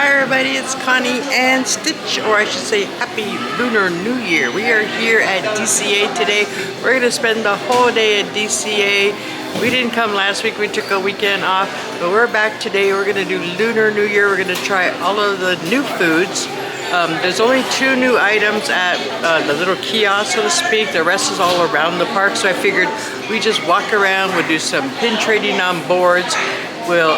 Hi everybody, it's Connie and Stitch, or I should say Happy Lunar New Year. We are here at DCA today. We're going to spend the whole day at DCA. We didn't come last week, we took a weekend off, but we're back today. We're going to do Lunar New Year. We're going to try all of the new foods. There's only 2 new items at the little kiosk, so to speak. The rest is all around the park, so I figured we just walk around, we'll do some pin trading on boards. We'll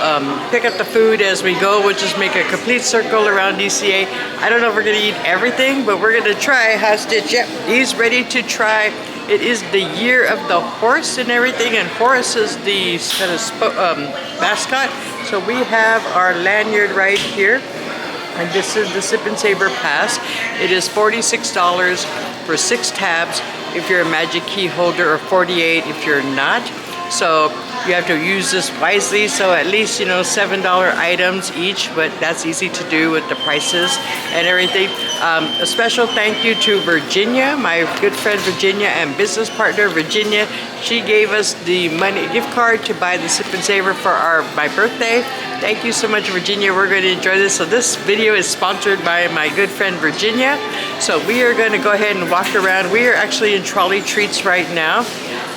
pick up the food as we go. We'll just make a complete circle around DCA. I don't know if we're gonna eat everything, but we're gonna try. How's Stitch? Yep, he's ready to try. It is the year of the horse and everything, and Horace is the kind of mascot. So we have our lanyard right here, and this is the Sip and Savor Pass. It is $46 for 6 tabs if you're a Magic Key holder, or $48 if you're not. So you have to use this wisely, so at least, you know, $7 items each, but that's easy to do with the prices and everything. A special thank you to Virginia, my good friend Virginia and business partner Virginia. She gave us the money gift card to buy the Sip and Savor for my birthday. Thank you so much, Virginia. We're going to enjoy this. So this video is sponsored by my good friend Virginia. So we are going to go ahead and walk around. We are actually in Trolley Treats right now,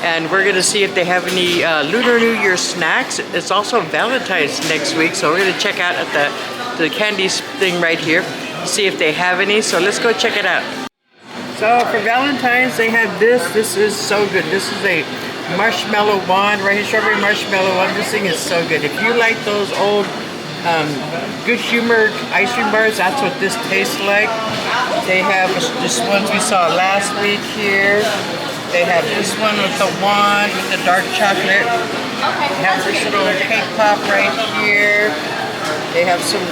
and we're going to see if they have any Lunar New Year snacks. It's also Valentine's next week, so we're going to check out at the candy thing right here, see if they have any. So let's go check it out. So for Valentine's, they have this. This is so good. This is a marshmallow wand right here, strawberry marshmallow wand. This thing is so good. If you like those old Good Humor ice cream bars, that's what this tastes like. They have just ones we saw last week here. They have this one with the wand with the dark chocolate. They have this little cake pop right here. They have some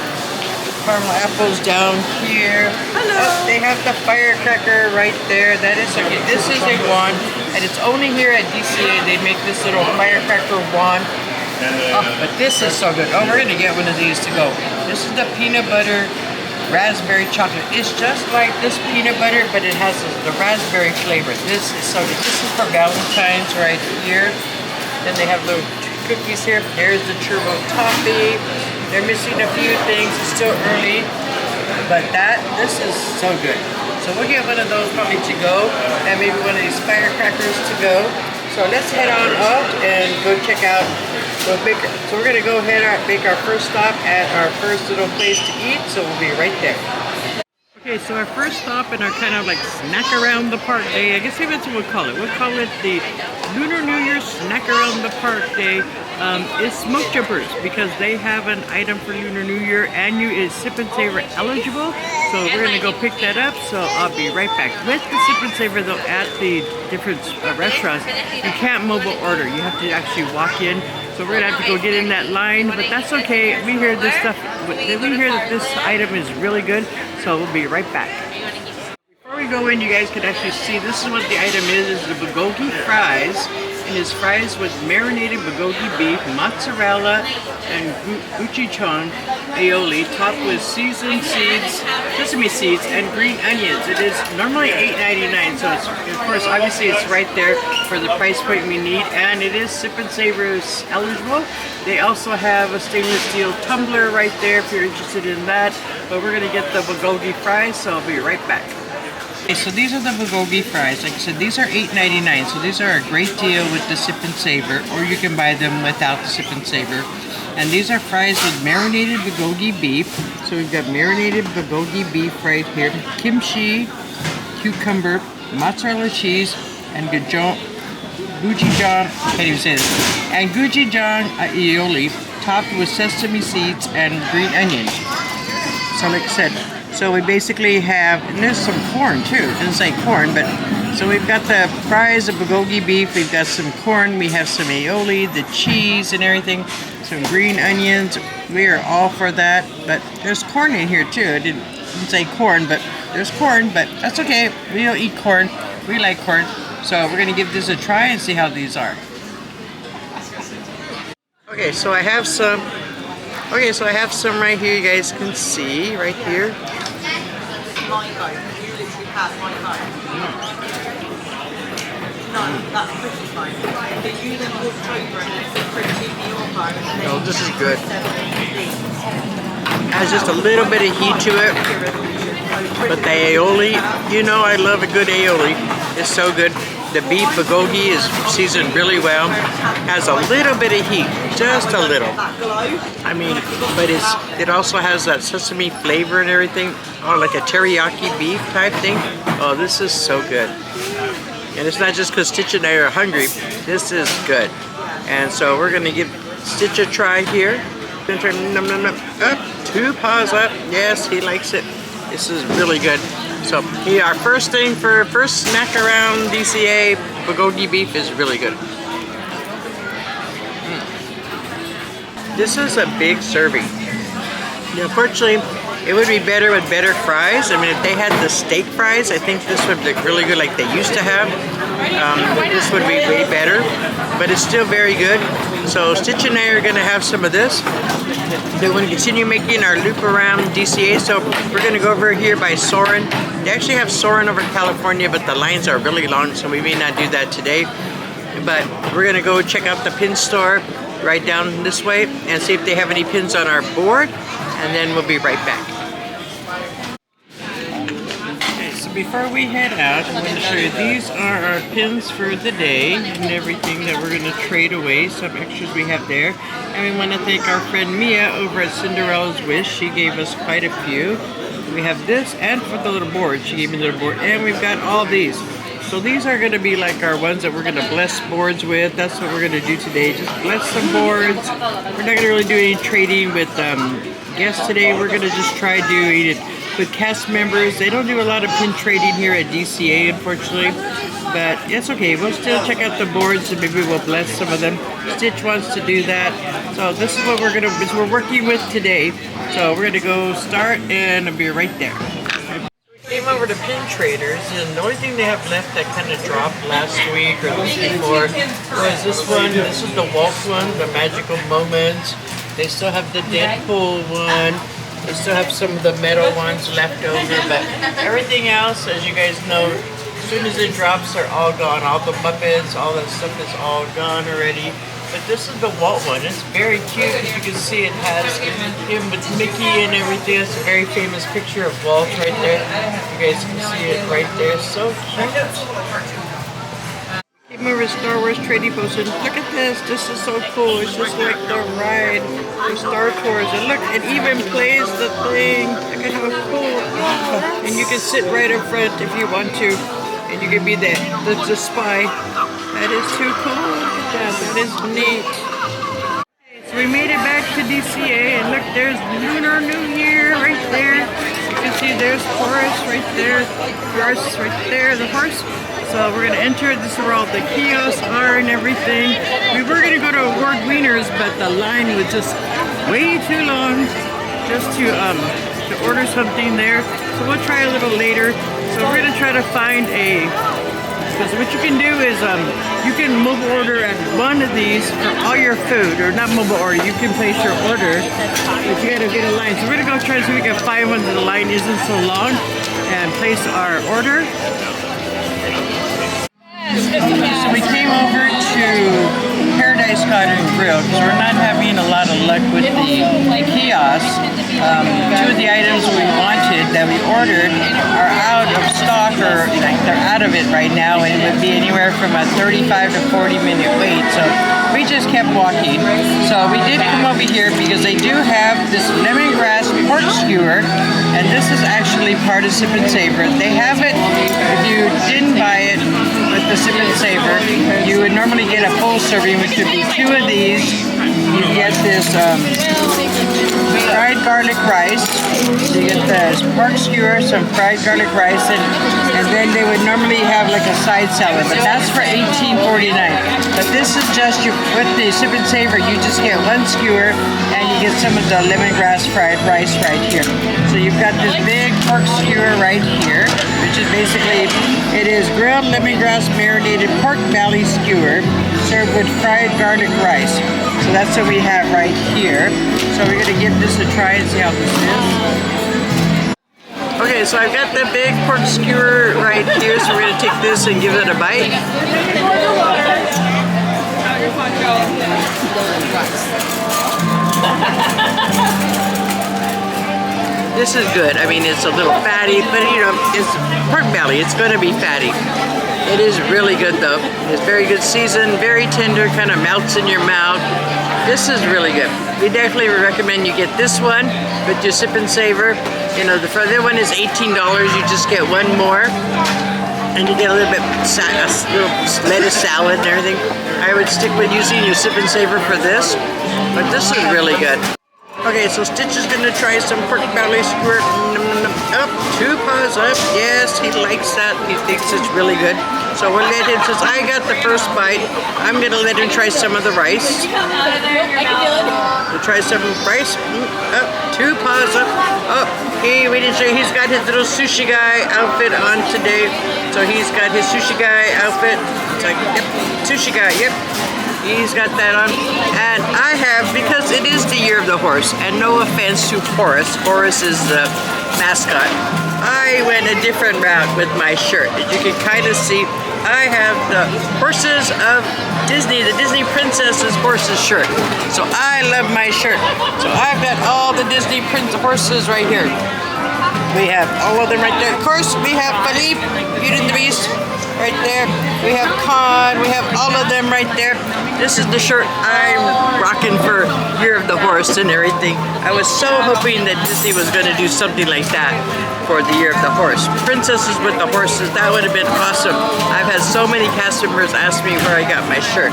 caramel apples down here. Hello. Oh, they have the firecracker right there. That is okay. This is a wand, and it's only here at DCA they make this little firecracker wand. Oh, but this is so good. Oh, we're gonna get one of these to go. This is the peanut butter raspberry chocolate. It's just like this peanut butter, but it has the raspberry flavor. This is so good. This is for Valentine's right here. Then they have little cookies here. There's the churro toffee. They're missing a few things. It's still early, but this is so good. So we'll get one of those probably to go, and maybe one of these firecrackers to go. So let's head on up and go check out. So we're gonna go ahead and make our first stop at our first little place to eat. So we'll be right there. Okay, so our first stop in our kind of like snack around the park day. I guess maybe that's what we'll call it. We'll call it the Lunar New Year snack around the park day. Is Smoke Jumpers, because they have an item for Lunar New Year, and is Sip and Savor eligible. So we're gonna go pick that up. So I'll be right back. With the Sip and Savor though, at the different restaurants, you can't mobile order. You have to actually walk in. So we're gonna have to go get in that line, but that's okay. We hear this stuff. We hear that this item is really good. So we'll be right back. Before we go in, you guys can actually see this is what the item is the bulgogi fries. And his fries with marinated bulgogi beef, mozzarella, and gochujang aioli, topped with seasoned seeds, sesame seeds, and green onions. It is normally $8.99, so it's, of course, obviously it's right there for the price point we need, and it is Sip and Savor eligible. They also have a stainless steel tumbler right there if you're interested in that, but we're gonna get the bulgogi fries, so I'll be right back. Okay, so these are the bulgogi fries. Like I said, these are $8.99, so these are a great deal with the Sip and Savor, or you can buy them without the Sip and Savor. And these are fries with marinated bulgogi beef. So we've got marinated bulgogi beef right here, kimchi, cucumber, mozzarella cheese, and gochujang, can't even say this, and gochujang aioli, topped with sesame seeds and green onions. So like I said, so we basically have, and there's some corn too. It doesn't say corn, but so we've got the fries of bulgogi beef, we've got some corn, we have some aioli, the cheese and everything, some green onions. We are all for that, but there's corn in here too. I didn't say corn, but there's corn, but that's okay. We don't eat corn. We like corn. So we're gonna give this a try and see how these are. Okay, so I have some. Okay, so I have some right here. You guys can see right here. No, that's pretty fine. If you then walked over and left the pretty in your phone, this is good. Has just a little bit of heat to it. But the aioli, you know I love a good aioli. It's so good. The beef bulgogi is seasoned really well. Has a little bit of heat, just a little. I mean, but it also has that sesame flavor and everything. Oh, like a teriyaki beef type thing. Oh, this is so good. And it's not just because Stitch and I are hungry. This is good. And so we're gonna give Stitch a try here. Up, 2 paws up. Yes, he likes it. This is really good. So yeah, our first snack around DCA, bulgogi beef is really good. This is a big serving. Now, unfortunately, it would be better with better fries. I mean, if they had the steak fries, I think this would look really good like they used to have. This would be way better, but it's still very good. So Stitch and I are gonna have some of this. Then we're gonna continue making our loop around DCA. So we're gonna go over here by Soren. They actually have Soren over in California, but the lines are really long, so we may not do that today. But we're gonna go check out the pin store right down this way and see if they have any pins on our board, and then we'll be right back. Okay, so before we head out, I'm going to show you these are our pins for the day and everything that we're going to trade away. Some extras we have there. And we want to thank our friend Mia over at Cinderella's Wish. She gave us quite a few. We have this, and for the little board, she gave me the little board. And we've got all these. So these are going to be like our ones that we're going to bless boards with. That's what we're going to do today. Just bless some boards. We're not going to really do any trading with guests today. We're going to just try doing it with cast members. They don't do a lot of pin trading here at DCA, unfortunately. But it's okay. We'll still check out the boards and maybe we'll bless some of them. Stitch wants to do that. So this is what we're working with today. So we're going to go start and I'll be right there. Came over to Pin Traders, and the only thing they have left that kind of dropped last week or the week before was this one. This is the Walt one, the Magical Moments. They still have the Deadpool one. They still have some of the metal ones left over, but everything else, as you guys know, as soon as it drops, they're all gone. All the Muppets, all that stuff is all gone already. But this is the Walt one. It's very cute. As you can see, it has him with Mickey and everything. It's a very famous picture of Walt right there. You guys can see it right there. So cute. Came over to Star Wars Trading Post and look at this. This is so cool. It's just like the ride for Star Tours. And look, it even plays the thing. Look at how cool. And you can sit right up front if you want to. And you can be the spy. That is too cool. Look at that. That is neat. Okay, so we made it back to DCA, and look, there's Lunar New Year right there. You can see there's Horus right there. Horus right there, the horse. So we're gonna enter. This is where all the kiosks are and everything. We were gonna go to Award Wieners, but the line was just way too long just to order something there. So we'll try a little later. So we're gonna try to find a. Because what you can do is you can mobile order at one of these for all your food, or not mobile order, you can place your order, but you gotta get a line. So we're gonna go try to see if we can find one that the line isn't so long and place our order. So we came over to Paradise Garden Grill because we're not having a lot of luck with the kiosks. Two of the items we wanted that we ordered are out of stock, or like they're out of it right now, and it would be anywhere from a 35 to 40 minute wait. So we just kept walking. So we did come over here because they do have this lemongrass pork skewer, and this is actually part of Sip and Savor. They have it, if you didn't buy it with the Sip and Savor, you would normally get a full serving, which would be 2 of these. You get this fried garlic rice. So you get the pork skewer, some fried garlic rice, and then they would normally have like a side salad, but that's for $18.49. But this is just with the Sip and Savor, you just get 1 skewer and you get some of the lemongrass fried rice right here. So you've got this big pork skewer right here, which is basically, it is grilled lemongrass marinated pork belly skewer served with fried garlic rice. So that's what we have right here. So we're gonna give this a try and see how this is. Okay, so I've got the big pork skewer right here, so we're gonna take this and give it a bite. This is good. I mean, it's a little fatty, but you know, it's pork belly. It's going to be fatty. It is really good though. It's very good seasoned, very tender, kind of melts in your mouth. This is really good. We definitely recommend you get this one with your sip and savor. You know, the other one is $18. You just get one more, and you get a little bit a little lettuce salad and everything. I would stick with using your sip and savor for this, but this is really good. Okay, so Stitch is gonna try some pork belly squirt. Up, 2 paws up. Yes, he likes that. He thinks it's really good. So we'll let him, since I got the first bite, I'm gonna let him try some of the rice. We'll try some rice. Up, 2 paws up. Oh, we didn't show you, he's got his little sushi guy outfit on today. So he's got his sushi guy outfit. It's like, yep, sushi guy, yep. He's got that on, and I have, because it is the year of the horse, and no offense to Horace, Horace is the mascot, I went a different route with my shirt. As you can kind of see, I have the horses of Disney, the Disney Princess's horses shirt. So I love my shirt. So I've got all the Disney horses right here. We have all of them right there. Of course, we have Philippe, Beauty and the Beast, right there. We have Con, we have all of them right there. This is the shirt I'm rocking for Year of the Horse and everything. I was so hoping that Disney was going to do something like that for the Year of the Horse. Princesses with the horses, that would have been awesome. I've had so many customers ask me where I got my shirt.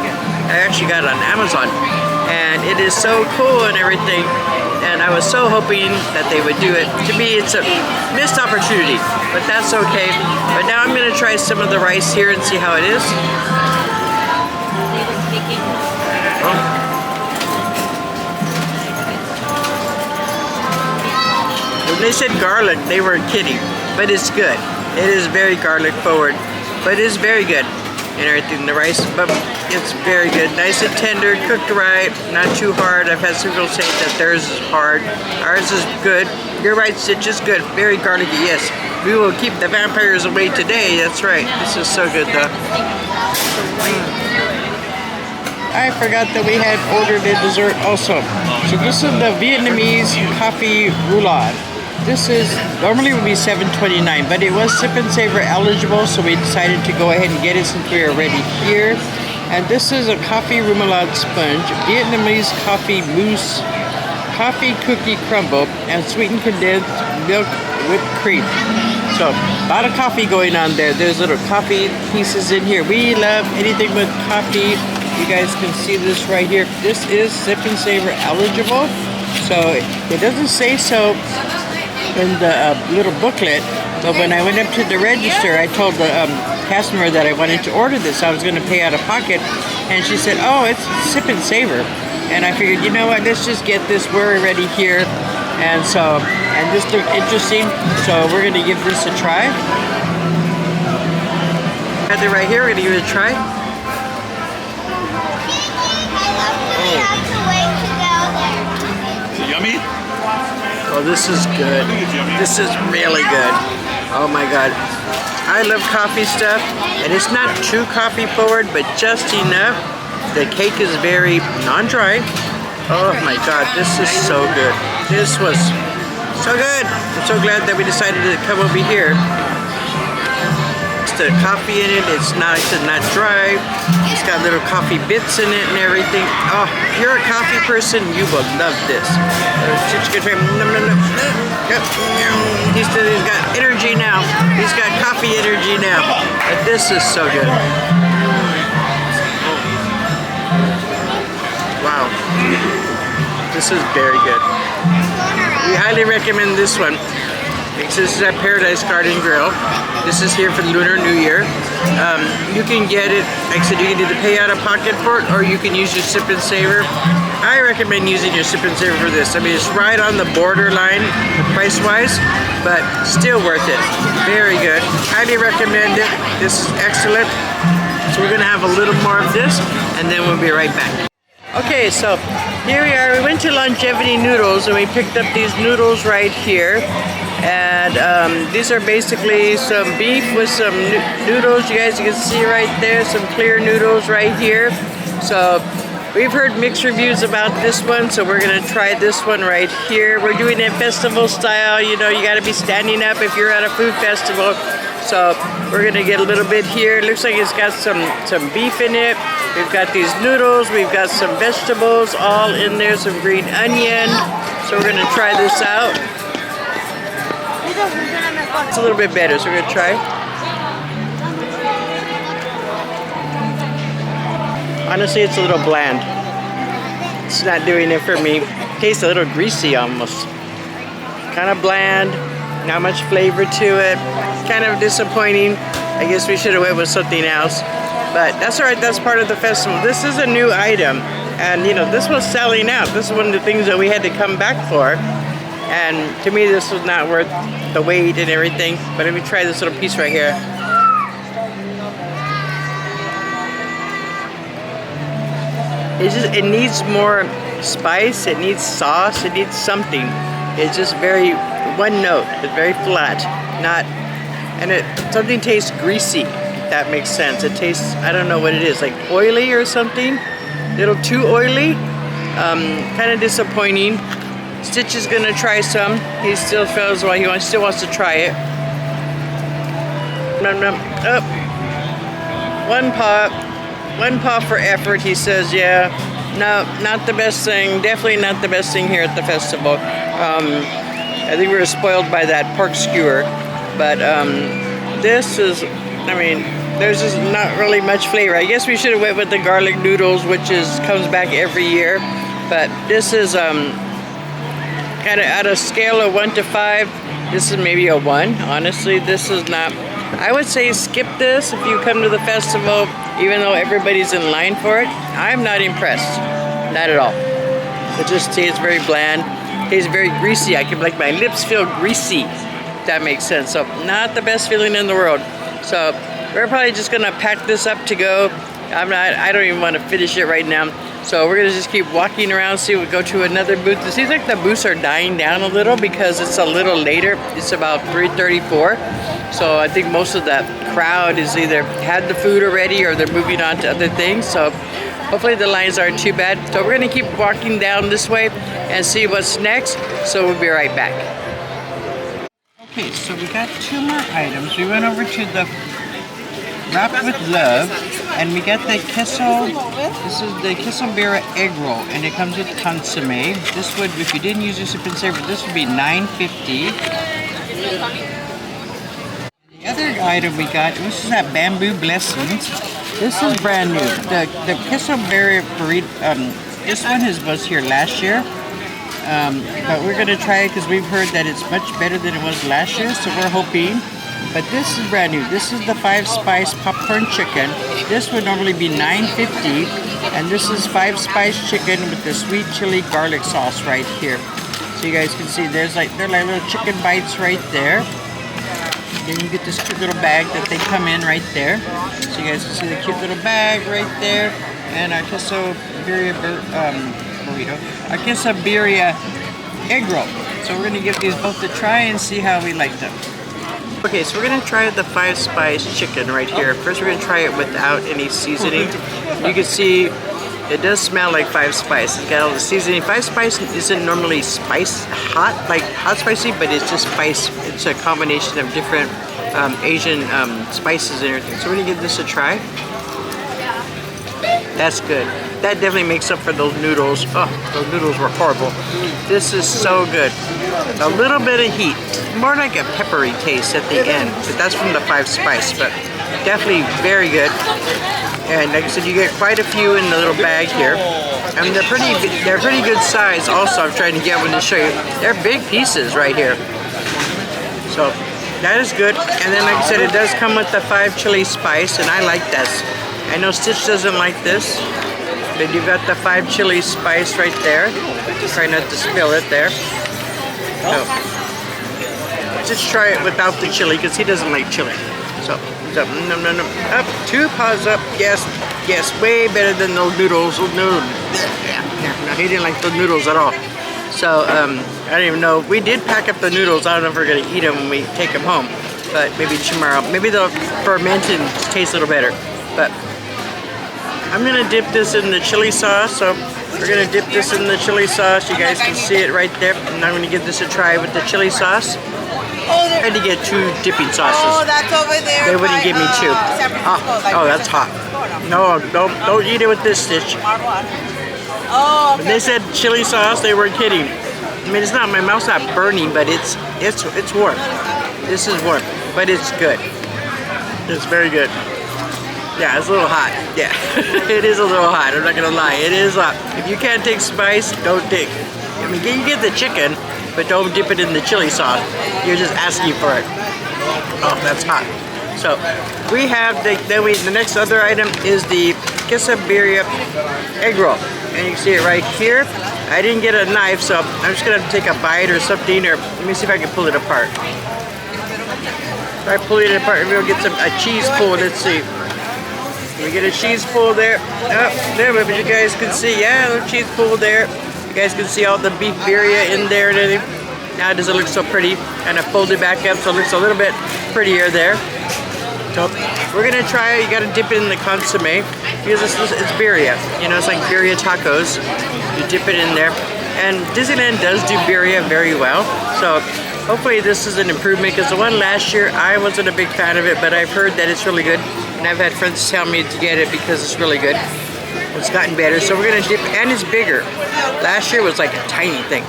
I actually got it on Amazon, and it is so cool and everything. And I was so hoping that they would do it. To me, it's a missed opportunity, but that's okay. But now I'm going to try some of the rice here and see how it is. Oh. When they said garlic, they weren't kidding, but it's good. It is very garlic forward, but it is very good. And everything, the rice, but it's very good. Nice and tender, cooked right, not too hard. I've had some people say that theirs is hard. Ours is good. You're right, Stitch is good. Very garlicky, yes. We will keep the vampires away today, that's right. This is so good though. I forgot that we had ordered a dessert also. So this is the Vietnamese coffee roulade. This is, normally would be $7.29, but it was sip and savor eligible, so we decided to go ahead and get it since we are already here. And this is a coffee remoulade sponge, Vietnamese coffee mousse, coffee cookie crumble, and sweetened condensed milk whipped cream. So, a lot of coffee going on there. There's little coffee pieces in here. We love anything with coffee. You guys can see this right here. This is sip and savor eligible. So, it doesn't say so in the little booklet, but when I went up to the register, I told the customer that I wanted to order this. I was going to pay out of pocket, and she said, oh, it's sip and savor. And I figured, you know what, let's just get this. We're already here, and so, and this looked interesting, so we're going to give this a try. Got it right here. We're going to give it a try. Is it yummy? Oh, this is good. This is really good. Oh my God. I love coffee stuff, and it's not too coffee forward, but just enough. The cake is very non-dry. Oh my God, this is so good. This was so good. I'm so glad that we decided to come over here. The coffee in it, it's not dry. It's got little coffee bits in it and everything. Oh, if you're a coffee person, you will love this. He's got energy now. He's got coffee energy now. But this is so good. Wow. This is very good. We highly recommend this one. This is at Paradise Garden Grill. This is here for the Lunar New Year. You can get it, like I said, you can either pay out of pocket for it or you can use your sip and savor. I recommend using your sip and savor for this. I mean, it's right on the borderline price-wise, but still worth it. Very good. Highly recommend it. This is excellent. So we're gonna have a little more of this and then we'll be right back. Okay, so here we are. We went to Longevity Noodles and we picked up these noodles right here. And these are basically some beef with some noodles. You guys can see right there, some clear noodles right here. So We've heard mixed reviews about this one, so we're gonna try this one right here. We're doing it festival style. You know, you gotta be standing up if you're at a food festival. So we're gonna get a little bit here. It looks like it's got some beef in it. We've got these noodles, we've got some vegetables all in there, some green onion. So we're gonna try this out. It's a little bit better, so we're gonna try. Honestly, it's a little bland. It's not doing it for me. Tastes a little greasy almost. Kind of bland, not much flavor to it. Kind of disappointing. I guess we should have went with something else. But that's all right, that's part of the festival. This is a new item. And you know, this was selling out. This is one of the things that we had to come back for. And to me, this was not worth the wait and everything. But let me try this little piece right here. It needs more spice, it needs sauce, it needs something. It's just very one note. It's very flat. Something tastes greasy, if that makes sense. It tastes, I don't know what it is, like oily or something. A little too oily. Kind of disappointing. Stitch is gonna try some. He still feels well, he still wants to try it. Nom, nom. Oh. One paw for effort, he says. Yeah, no, not the best thing. Definitely not the best thing here at the festival. I think we were spoiled by that pork skewer. But this is, I mean, there's just not really much flavor. I guess we should have went with the garlic noodles, which comes back every year. But this is kind of at a scale of 1 to 5. This is maybe a 1. Honestly, this is not. I would say skip this if you come to the festival, even though everybody's in line for it. I'm not impressed. Not at all. It just tastes very bland. Tastes very greasy. I can, like, my lips feel greasy, if that makes sense. So not the best feeling in the world. So we're probably just gonna pack this up to go. I don't even want to finish it right now. So we're gonna just keep walking around, see if we go to another booth. It seems like the booths are dying down a little because it's a little later. It's about 3:34. So I think most of that crowd is either had the food already or they're moving on to other things. So hopefully the lines aren't too bad. So we're gonna keep walking down this way and see what's next. So we'll be right back. Okay, so we got 2 more items. We went over to the Wrapped with Love, and we got the queso. This is the queso egg roll, and it comes with consomme. This would, if you didn't use your sip and savor, this would be $9.50. The other item we got, this is that bamboo blessings. This is brand new. The queso burrito. This one was here last year, but we're gonna try it because we've heard that it's much better than it was last year. So we're hoping. But this is brand new. This is the 5-spice popcorn chicken. This would normally be $9.50, and this is 5-spice chicken with the sweet chili garlic sauce right here. So you guys can see they're like little chicken bites right there. Then you get this cute little bag that they come in right there. So you guys can see the cute little bag right there, and our queso burrito, our queso birria egg roll. So we're gonna give these both a try and see how we like them. Okay, so we're gonna try the 5-spice chicken right here. First, we're gonna try it without any seasoning. You can see it does smell like 5-spice. It's got all the seasoning. 5-spice isn't normally hot spicy, but it's just spice. It's a combination of different Asian spices and everything. So we're gonna give this a try. That's good. That definitely makes up for those noodles. Oh, those noodles were horrible. This is so good. A little bit of heat. More like a peppery taste at the end. But that's from the 5-spice. But definitely very good. And like I said, you get quite a few in the little bag here. And they're pretty good size also. I'm trying to get one to show you. They're big pieces right here. So that is good. And then like I said, it does come with the 5 chili spice. And I like that. I know Stitch doesn't like this. But you've got the 5 chili spice right there. Try not to spill it there. So, just try it without the chili because he doesn't like chili. So, up, 2 paws up. Yes, way better than those noodles. No, he didn't like those noodles at all. So, I don't even know. We did pack up the noodles. I don't know if we're gonna eat them when we take them home. But maybe tomorrow. Maybe they'll ferment and taste a little better. But I'm gonna dip this in the chili sauce. So we're gonna dip this in the chili sauce. You guys can see it right there. And I'm gonna give this a try with the chili sauce. I had to get 2 dipping sauces. Oh, that's over there. They wouldn't give me 2. Oh, that's hot. No, don't eat it with this, Stitch. Oh, When they said chili sauce, they weren't kidding. I mean, it's not, my mouth's not burning, but it's warm. This is warm, but it's good. It's very good. Yeah, it's a little hot. Yeah, it is a little hot. I'm not gonna lie, it is hot. If you can't take spice, don't take. I mean, you get the chicken, but don't dip it in the chili sauce. You're just asking for it. Oh, that's hot. So we have the next other item is the quesadilla egg roll, and you can see it right here. I didn't get a knife, so I'm just gonna have to take a bite or something, or let me see if I can pull it apart. If I pull it apart, we'll get a cheese pull. Let's see. We get a cheese pull there. Oh, there, but you guys can see, yeah, a little cheese pull there. You guys can see all the beef birria in there and everything. Now it doesn't look so pretty. And I fold it back up so it looks a little bit prettier there. So we're gonna try it. You gotta dip it in the consomme because it's birria. You know, it's like birria tacos. You dip it in there. And Disneyland does do birria very well. So hopefully this is an improvement because the one last year, I wasn't a big fan of it, but I've heard that it's really good. And I've had friends tell me to get it because it's really good. It's gotten better. So we're gonna dip, and it's bigger. Last year was like a tiny thing.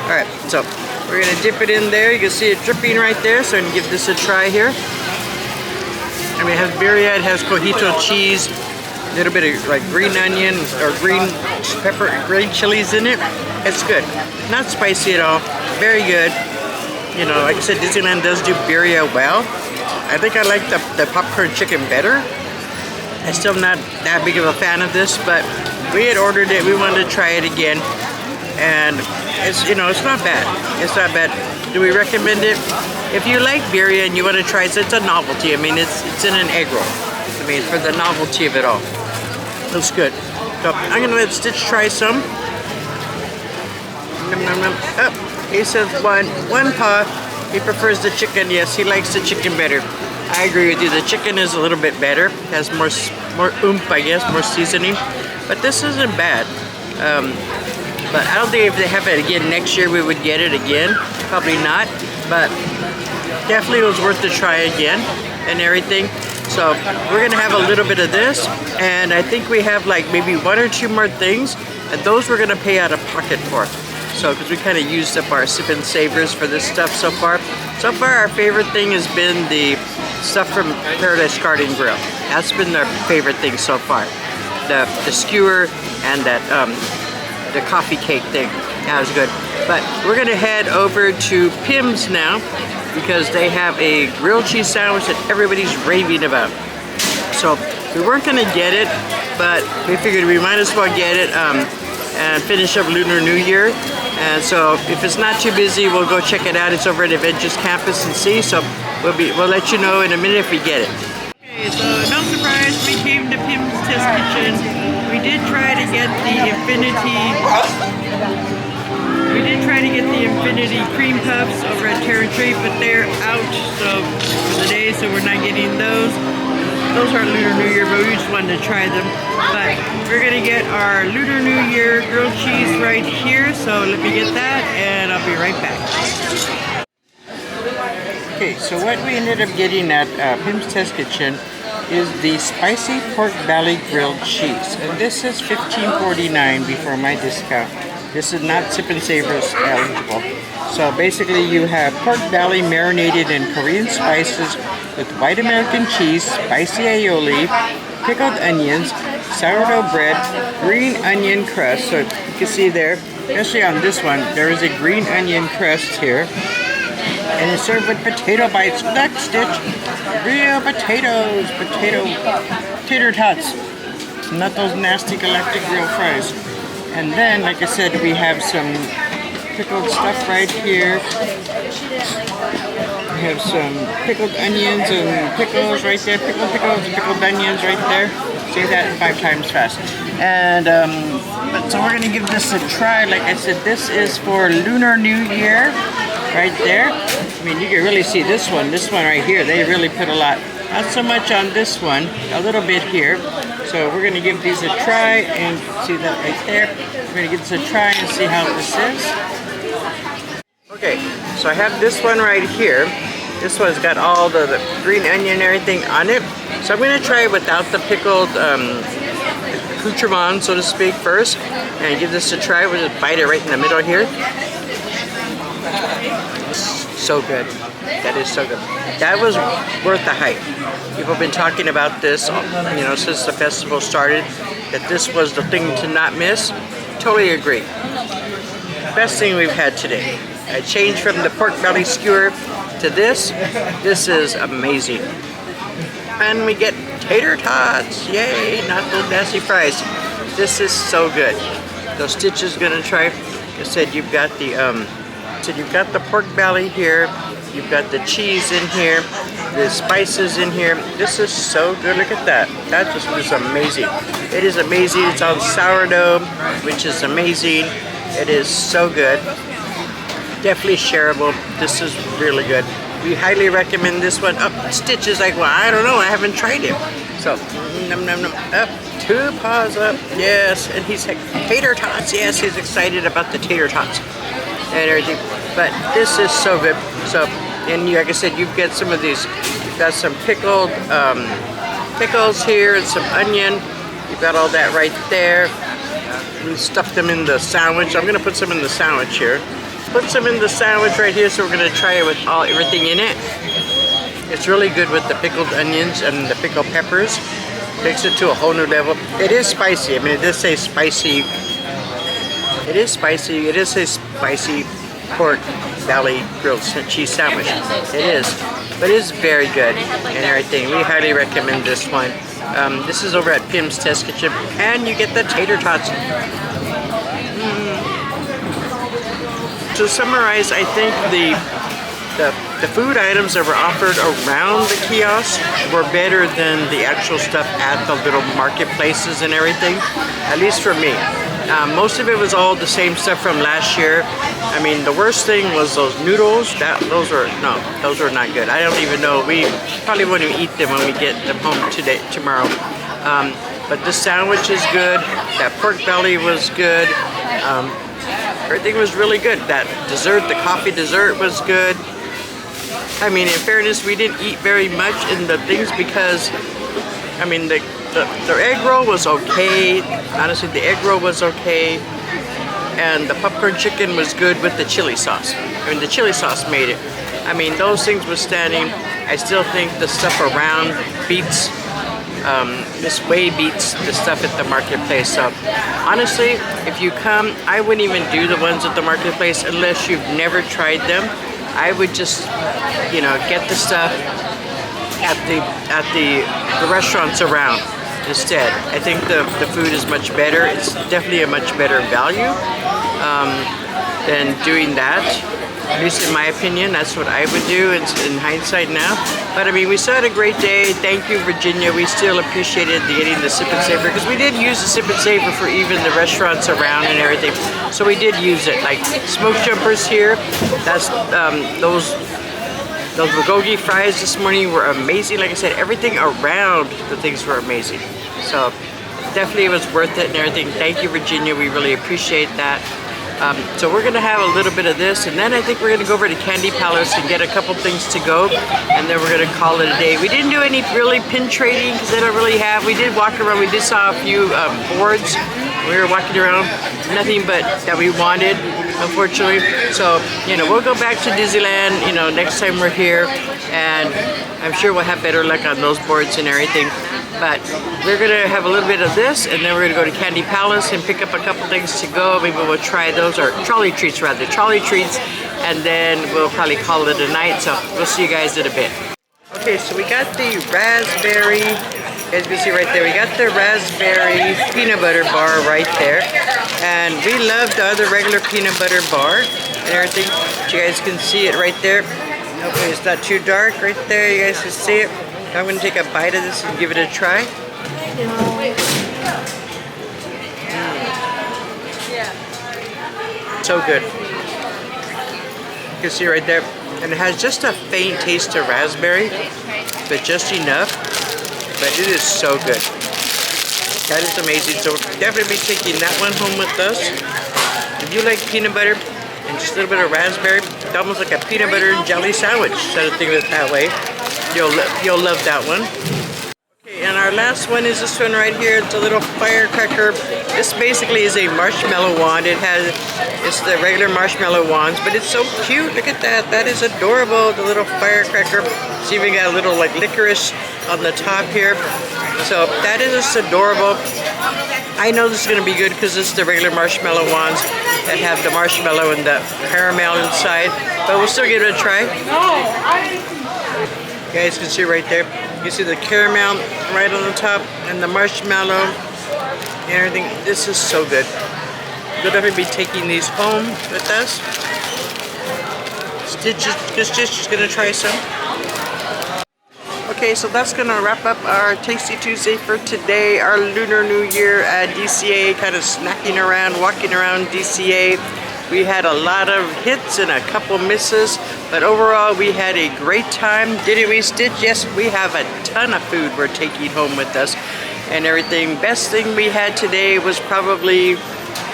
All right, so we're gonna dip it in there. You can see it dripping right there. So I'm gonna give this a try here. I mean, it has birria, it has cojito cheese, a little bit of like green onion or green pepper, green chilies in it. It's good. Not spicy at all. Very good. You know, like I said, Disneyland does do birria well. I think I like the popcorn chicken better. I'm still not that big of a fan of this, but we had ordered it. We wanted to try it again. And it's, you know, it's not bad. It's not bad. Do we recommend it? If you like birria and you want to try it, it's a novelty. I mean, it's in an egg roll. I mean, for the novelty of it all. Looks good. So I'm going to let Stitch try some. Oh, he says one paw. He prefers the chicken. Yes, he likes the chicken better. I agree with you. The chicken is a little bit better. Has more oomph, I guess, more seasoning. But this isn't bad. But I don't think if they have it again next year, we would get it again. Probably not. But definitely it was worth the try again and everything. So we're gonna have a little bit of this, and I think we have like maybe 1 or 2 more things, and those we're gonna pay out of pocket for. So, because we kind of used up our sip and savers for this stuff so far. So far, our favorite thing has been the stuff from Paradise Garden Grill. That's been our favorite thing so far. The skewer and that the coffee cake thing. That was good. But we're gonna head over to Pim's now because they have a grilled cheese sandwich that everybody's raving about. So we weren't gonna get it, but we figured we might as well get it and finish up Lunar New Year. And so if it's not too busy, we'll go check it out. It's over at Adventures Campus and see. So we'll let you know in a minute if we get it. Okay, so no surprise, we came to Pim's Test Kitchen. We did try to get the Infinity Cream Puffs over at Terra Tree, but they're out for the day, so we're not getting those. Those are Lunar New Year, but we just wanted to try them. But we're gonna get our Lunar New Year grilled cheese right here, so let me get that, and I'll be right back. Okay, so what we ended up getting at Pim's Test Kitchen is the spicy pork belly grilled cheese, and this is $15.49 before my discount. This is not Sip and Savers eligible. So basically you have pork belly marinated in Korean spices with white American cheese, spicy aioli, pickled onions, sourdough bread, green onion crust. So you can see there, especially on this one, there is a green onion crust here. And it's served with potato bites. Look, Stitch. Real potatoes. Tater tots. Not those nasty galactic real fries. And then, like I said, we have some pickled stuff right here. We have some pickled onions and pickles right there. Pickled pickles and pickled onions right there. Say that 5 times fast. And, so we're going to give this a try. Like I said, this is for Lunar New Year. Right there. I mean, you can really see this one right here. They really put a lot. Not so much on this one. A little bit here. So we're gonna give these a try and see that right there. We're gonna give this a try and see how this is. Okay, so I have this one right here. This one's got all the green onion and everything on it. So I'm gonna try it without the pickled accoutrement, so to speak, first, and give this a try. We'll just bite it right in the middle here. So good. That is so good. That was worth the hype. People have been talking about this, you know, since the festival started, that this was the thing to not miss. Totally agree. Best thing we've had today. I changed from the pork belly skewer to this. This is amazing. And we get tater tots. Yay, not those nasty fries. This is so good. Those Stitches gonna try. I said you've got the pork belly here. You've got the cheese in here, the spices in here. This is so good. Look at that. That just is amazing. It is amazing. It's on sourdough, which is amazing. It is so good. Definitely shareable. This is really good. We highly recommend this one. Up, Stitch is like, well, I don't know. I haven't tried it. So, num num num. Up, 2 paws up. Yes. And he's like, tater tots. Yes, he's excited about the tater tots and everything. But this is so good. So, and like I said, you've got some of these. You've got some pickled pickles here and some onion. You've got all that right there. We stuffed them in the sandwich. I'm gonna put some in the sandwich here. Put some in the sandwich right here. So we're gonna try it with everything in it. It's really good with the pickled onions and the pickled peppers. Takes it to a whole new level. It is spicy. I mean, it does say spicy. It is spicy. It is a spicy pork belly grilled cheese sandwich. It is, but it is very good and everything. We highly recommend this one. This is over at Pim's Test Kitchen, and you get the tater tots. To summarize, I think the food items that were offered around the kiosk were better than the actual stuff at the little marketplaces and everything, at least for me. Most of it was all the same stuff from last year. I mean, the worst thing was those noodles. Those were not good. I don't even know. We probably won't even eat them when we get them home tomorrow. But the sandwich is good. That pork belly was good. Everything was really good. That dessert, the coffee dessert was good. I mean, in fairness, we didn't eat very much in the things because, I mean, the egg roll was okay. Honestly, the egg roll was okay. And the popcorn chicken was good with the chili sauce. I mean, the chili sauce made it. I mean, those things were standing. I still think the stuff around beats, this way beats the stuff at the marketplace. So, honestly, if you come, I wouldn't even do the ones at the marketplace unless you've never tried them. I would just, you know, get the stuff at the restaurants around instead. I think the food is much better. It's definitely a much better value than doing that. At least in my opinion, that's what I would do in hindsight now. But I mean, we still had a great day. Thank you, Virginia. We still appreciated getting the Sip and Savor because we did use the Sip and Savor for even the restaurants around and everything. So we did use it. Like smoke jumpers here. That's those bulgogi fries this morning were amazing. Like I said, everything around the things were amazing. So definitely it was worth it and everything. Thank you, Virginia. We really appreciate that. So we're gonna have a little bit of this, and then I think we're gonna go over to Candy Palace and get a couple things to go, and then we're gonna call it a day. We didn't do any really pin trading because they don't really have. We did walk around. We did saw a few boards. We were walking around, nothing but that we wanted, unfortunately. So you know, we'll go back to Disneyland, you know, next time we're here, and I'm sure we'll have better luck on those boards and everything. But we're gonna have a little bit of this, and then we're gonna go to Candy Palace and pick up a couple things to go. Maybe we'll try those, or trolley treats rather, trolley treats, and then we'll probably call it a night. So we'll see you guys in a bit. Okay, so we got the raspberry, as you can see right there, we got the raspberry peanut butter bar right there. And we love the other regular peanut butter bar and everything. But you guys can see it right there. Hopefully it's not too dark right there. You guys can see it. I'm going to take a bite of this and give it a try. So good. You can see right there. And it has just a faint taste of raspberry, but just enough. But it is so good. That is amazing. So definitely be taking that one home with us. If you like peanut butter and just a little bit of raspberry, it's almost like a peanut butter and jelly sandwich. Instead of thinking of it that way, you'll love that one. Okay, and our last one is this one right here. It's a little firecracker. This basically is a marshmallow wand. It's the regular marshmallow wands, but it's so cute. Look at that. That is adorable. The little firecracker. It's even got a little like licorice on the top here. So that is just adorable. I know this is going to be good because this is the regular marshmallow wands that have the marshmallow and the caramel inside. But we'll still give it a try. You guys can see right there. You see the caramel right on the top and the marshmallow and everything. This is so good. We'll definitely be taking these home with us. Stitch is going to try some. Okay, so that's gonna wrap up our Tasty Tuesday for today, our Lunar New Year at DCA, kind of snacking around, walking around DCA. We had a lot of hits and a couple misses, but overall we had a great time. Didn't we, Stitch? Yes, we have a ton of food we're taking home with us and everything. Best thing we had today was probably,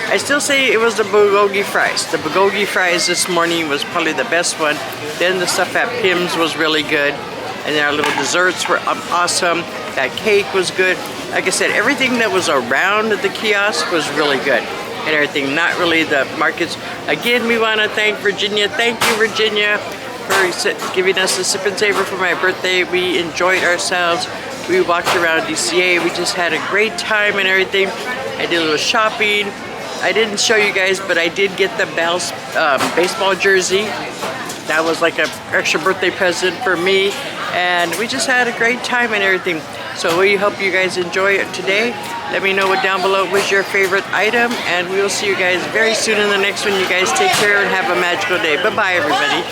I still say it was the bulgogi fries. The bulgogi fries this morning was probably the best one. Then the stuff at Pim's was really good. And then our little desserts were awesome. That cake was good. Like I said, everything that was around the kiosk was really good. And everything, not really the markets. Again, we want to thank Virginia. Thank you, Virginia, for giving us a sip and savor for my birthday. We enjoyed ourselves. We walked around DCA. We just had a great time and everything. I did a little shopping. I didn't show you guys, but I did get the Bells baseball jersey. That was like an extra birthday present for me. And we just had a great time and everything. So we hope you guys enjoy it today. Let me know down below what's your favorite item. And we will see you guys very soon in the next one. You guys take care and have a magical day. Bye-bye, everybody.